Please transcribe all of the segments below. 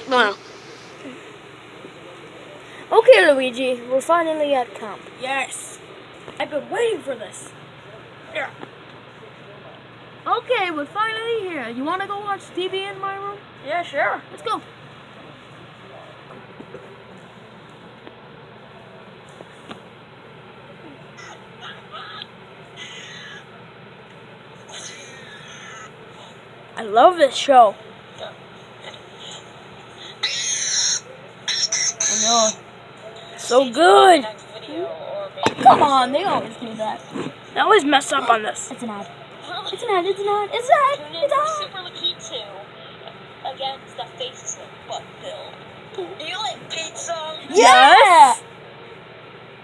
No. Okay, Luigi, we're finally at camp. Yes. I've been waiting for this. Yeah. Okay, we're finally here. You want to go watch TV in my room? Yeah, sure. Let's go. I love this show. I know. So good. Come on, they always do that. They always mess up on this. It's an ad. It's an ad. It's an ad. It's an ad. Tune in It's for an ad. Super Lucky 2 against the Faces of Butt Bill. Do you like pizza? Yeah.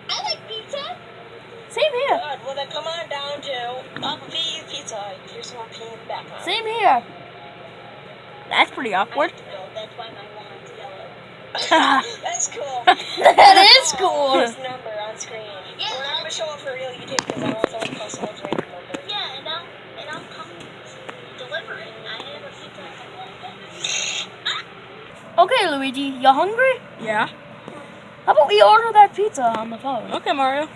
I like pizza. Same here. Good. Well, then come on down to Papa P's Pizza. Here's some pee in the background. Same here. That's pretty I awkward. have to go. That's why my lawn's yellow. That's cool. That is cool. His number on screen. Yeah. We're not gonna show it for real YouTube because I want someone to post someone's random number. Yeah, and I'll come deliver it. I have a pizza. Okay, Luigi, you hungry? Yeah. How about we order that pizza on the phone? Okay, Mario.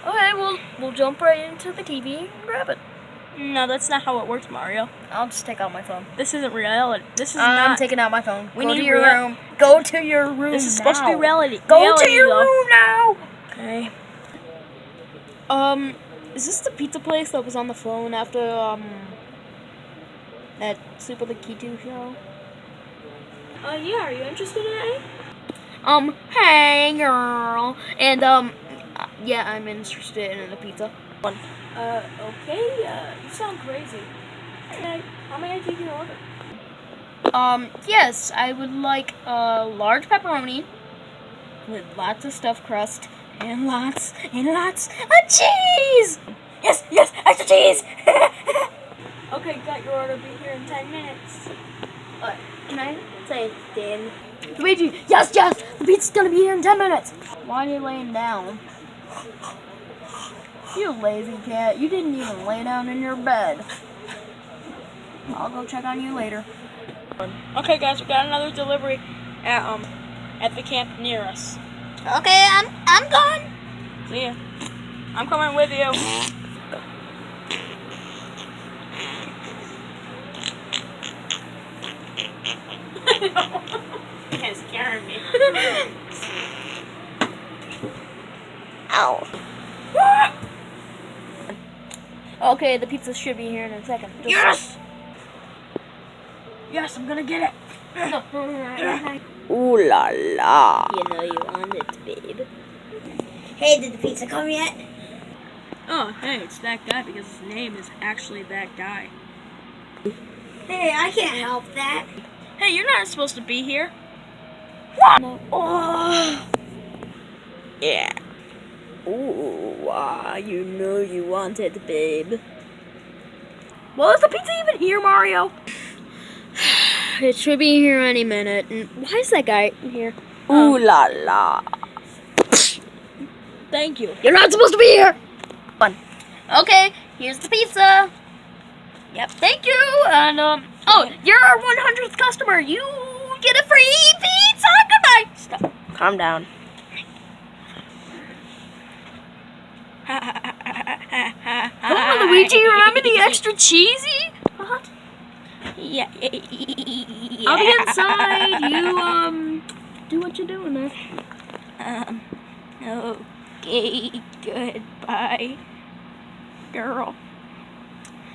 Okay, we'll jump right into the TV and grab it. No, that's not how it works, Mario. I'll just take out my phone. This isn't reality. This is I'm not. taking out my phone. We Go need to your real- room. Go to your room. This is supposed to be now. reality. Go reality, to your though. room now. Okay. Is this the pizza place that was on the phone after that Super Lucky 2 show? Yeah. Are you interested in it? Hey girl, and yeah, I'm interested in the pizza. Okay. You sound crazy. How many do you can order? Yes, I would like a large pepperoni with lots of stuffed crust and lots of cheese. Yes, extra cheese. Okay, got your order. Be here in 10 minutes. Can I say Dan? Luigi, yes, the pizza's gonna be here in 10 minutes. Why are you laying down? You lazy cat, you didn't even lay down in your bed. I'll go check on you later. Okay, guys, we got another delivery at the camp near us. Okay, I'm gone. See ya. I'm coming with you. You're scaring me. Ow. Okay, the pizza should be here in a second. Yes! Yes, I'm gonna get it. Ooh la la. You know you want it, babe. Hey, did the pizza come yet? Oh, hey, it's that guy because his name is actually that guy. Hey, I can't help that. Hey, you're not supposed to be here. No. Oh. Yeah. Ooh, you know you want it, babe. Well, is the pizza even here, Mario? It should be here any minute. And why is that guy here? Ooh la la. Thank you. You're not supposed to be here. Okay, here's the pizza. Yep, thank you. And oh, you're our 100th customer. You get a free pizza. Goodbye. Stop. Calm down. Come on, Luigi. Remember the extra cheesy? What? Yeah. I'll be inside. You do what you're doing there. Okay. Goodbye, girl.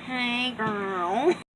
Hey, girl.